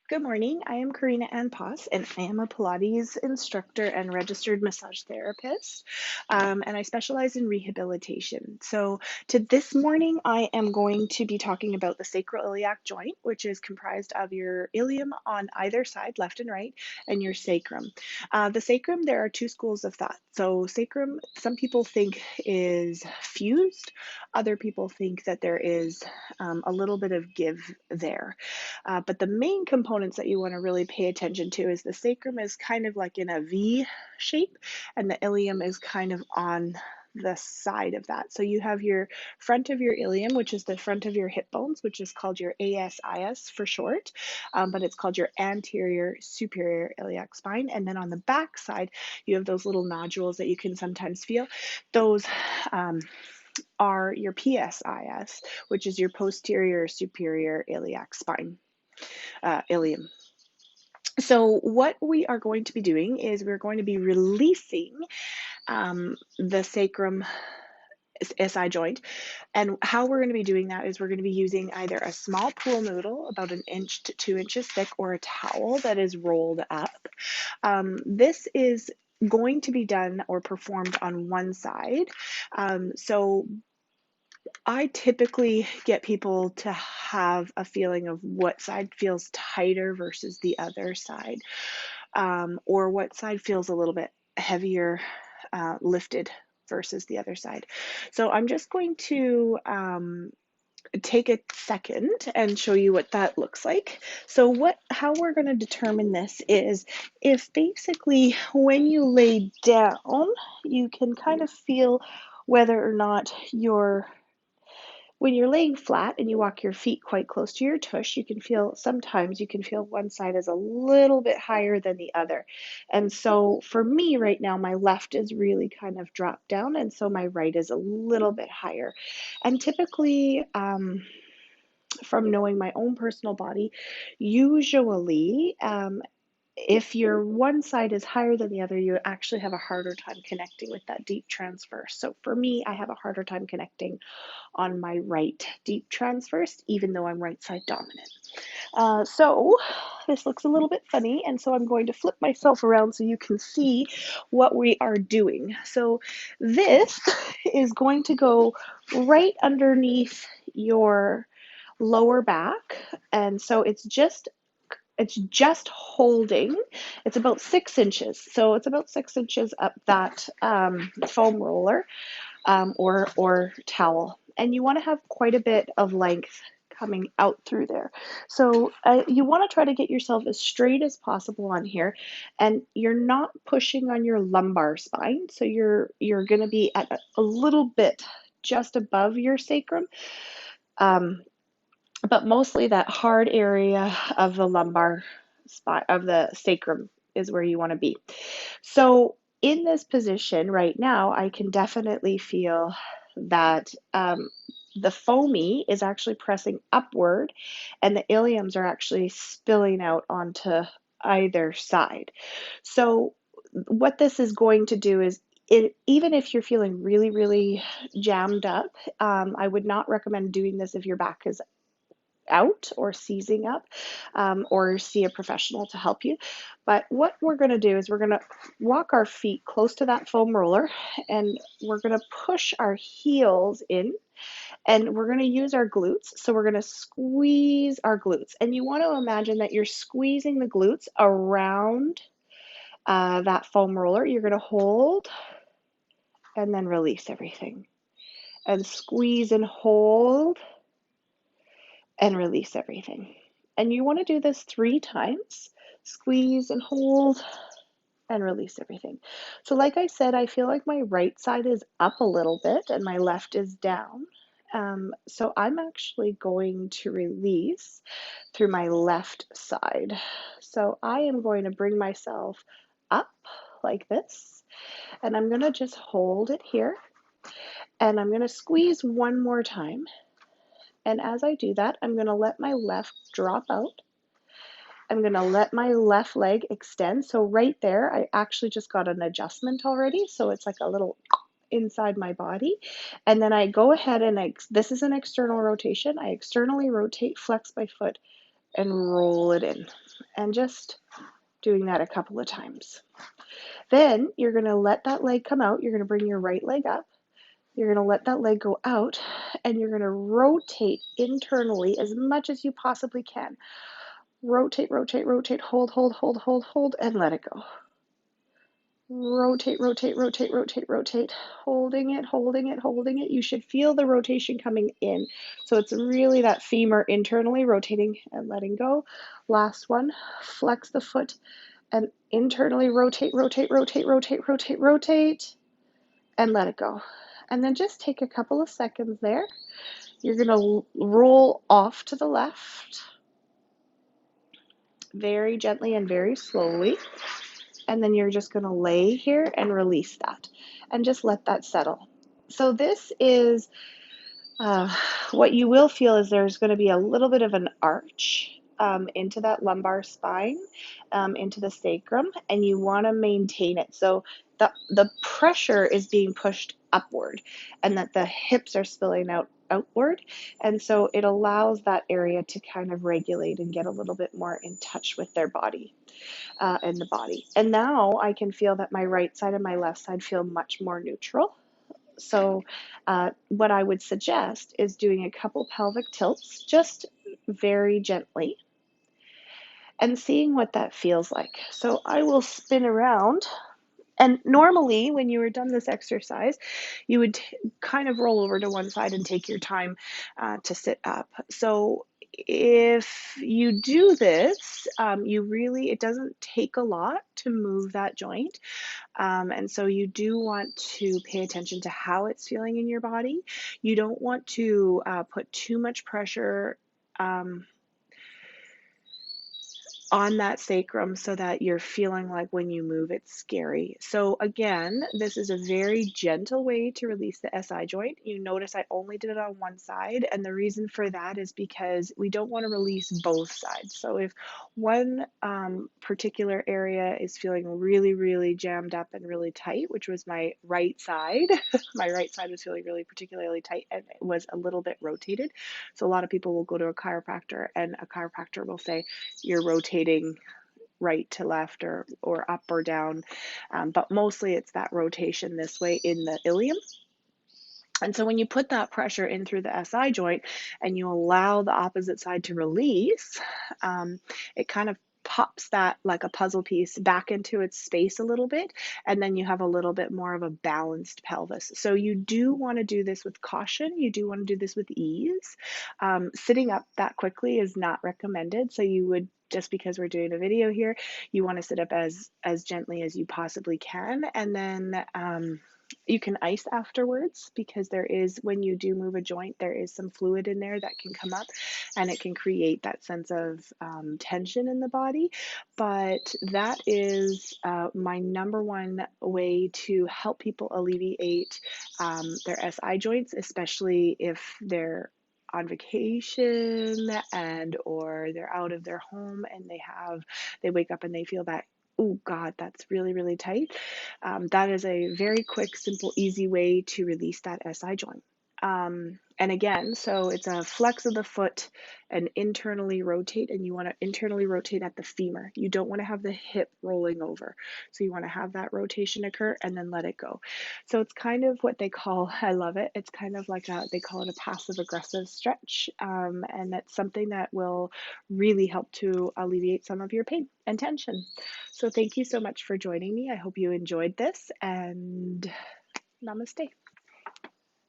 Good morning. I am Karina Ann Poss, and I am a Pilates instructor and registered massage therapist. And I specialize in rehabilitation. So, to this morning, I am going to be talking about the sacroiliac joint, which is comprised of your ilium on either side, left and right, and your sacrum. The sacrum, there are two schools of thought. So, sacrum, some people think is fused, other people think that there is a little bit of give there. But the main components that you want to really pay attention to is the sacrum is kind of like in a V shape, and the ilium is kind of on the side of that. So you have your front of your ilium, which is the front of your hip bones, which is called your ASIS for short, but it's called your anterior superior iliac spine. And then on the back side, you have those little nodules that you can sometimes feel. Those um, are your PSIS, which is your posterior superior iliac spine, ilium. So what we are going to be doing is we're going to be releasing the sacrum SI joint. And how we're going to be doing that is we're going to be using either a small pool noodle, about an inch to 2 inches thick, or a towel that is rolled up. This is going to be done or performed on one side. So I typically get people to have a feeling of what side feels tighter versus the other side, or what side feels a little bit heavier lifted versus the other side. So I'm just going to take a second and show you what that looks like. So how we're going to determine this is if basically when you lay down, you can kind of feel whether or not when you're laying flat and you walk your feet quite close to your tush, sometimes you can feel one side is a little bit higher than the other. And so for me right now, my left is really kind of dropped down, and so my right is a little bit higher. And typically, from knowing my own personal body, usually if your one side is higher than the other, you actually have a harder time connecting with that deep transverse. So for me, I have a harder time connecting on my right deep transverse, even though I'm right side dominant. So this looks a little bit funny, and so I'm going to flip myself around so you can see what we are doing. So this is going to go right underneath your lower back, and so it's just holding. It's about 6 inches, so it's about 6 inches up that foam roller, or towel. And you want to have quite a bit of length coming out through there. So you want to try to get yourself as straight as possible on here, and you're not pushing on your lumbar spine. So you're going to be at a little bit just above your sacrum, um, but mostly that hard area of the lumbar spine of the sacrum is where you want to be. So in this position right now, I can definitely feel that the foamy is actually pressing upward, and the iliums are actually spilling out onto either side. So what this is going to do is, even if you're feeling really, really jammed up, I would not recommend doing this if your back is out or seizing up, or see a professional to help you. But what we're going to do is we're going to walk our feet close to that foam roller, and we're going to push our heels in, and we're going to use our glutes. So we're going to squeeze our glutes, and you want to imagine that you're squeezing the glutes around that foam roller. You're going to hold and then release everything, and squeeze and hold and release everything. And you want to do this 3 times. Squeeze and hold and release everything. So like I said, I feel like my right side is up a little bit and my left is down. So I'm actually going to release through my left side. So I am going to bring myself up like this, and I'm going to just hold it here, and I'm going to squeeze one more time. And as I do that, I'm going to let my left drop out. I'm going to let my left leg extend. So right there, I actually just got an adjustment already. So it's like a little inside my body. And then I go ahead and this is an external rotation. I externally rotate, flex my foot and roll it in. And just doing that a couple of times. Then you're going to let that leg come out. You're going to bring your right leg up. You're going to let that leg go out, and you're going to rotate internally as much as you possibly can. Rotate, rotate, rotate, hold, hold, hold, hold, hold, and let it go. Rotate, rotate, rotate, rotate, rotate, holding it, holding it, holding it. You should feel the rotation coming in. So it's really that femur internally rotating and letting go. Last one, flex the foot and internally rotate, rotate, rotate, rotate, rotate, rotate, and let it go. And then just take a couple of seconds there. You're going to roll off to the left very gently and very slowly. And then you're just going to lay here and release that and just let that settle. So this is what you will feel is there's going to be a little bit of an arch into that lumbar spine, into the sacrum, and you want to maintain it. So the pressure is being pushed upward and that the hips are spilling outward. And so it allows that area to kind of regulate and get a little bit more in touch with their body. In the body. And now I can feel that my right side and my left side feel much more neutral. So what I would suggest is doing a couple pelvic tilts, just very gently, and seeing what that feels like. So I will spin around. And normally, when you were done this exercise, you would kind of roll over to one side and take your time to sit up. So if you do this, it doesn't take a lot to move that joint. And so you do want to pay attention to how it's feeling in your body. You don't want to put too much pressure on that sacrum so that you're feeling like when you move it's scary. So again, this is a very gentle way to release the SI joint. You notice I only did it on one side, and the reason for that is because we don't want to release both sides. So if one particular area is feeling really, really jammed up and really tight, which was my right side, my right side was feeling really particularly tight and it was a little bit rotated. So a lot of people will go to a chiropractor and a chiropractor will say, you're rotating right to left or up or down, but mostly it's that rotation this way in the ilium. And so when you put that pressure in through the SI joint and you allow the opposite side to release, it kind of pops that like a puzzle piece back into its space a little bit, and then you have a little bit more of a balanced pelvis. So you do want to do this with caution. You do want to do this with ease. Sitting up that quickly is not recommended. So you would, just because we're doing a video here, you want to sit up as gently as you possibly can, and then you can ice afterwards, because there is, when you do move a joint, there is some fluid in there that can come up and it can create that sense of tension in the body. But that is my number one way to help people alleviate their SI joints, especially if they're on vacation and or they're out of their home and they wake up and they feel that, oh God, that's really, really tight. That is a very quick, simple, easy way to release that SI joint. And again, so it's a flex of the foot and internally rotate, and you want to internally rotate at the femur. You don't want to have the hip rolling over. So you want to have that rotation occur and then let it go. So it's kind of what they call, I love it, it's kind of like they call it a passive aggressive stretch. And that's something that will really help to alleviate some of your pain and tension. So thank you so much for joining me. I hope you enjoyed this, and namaste.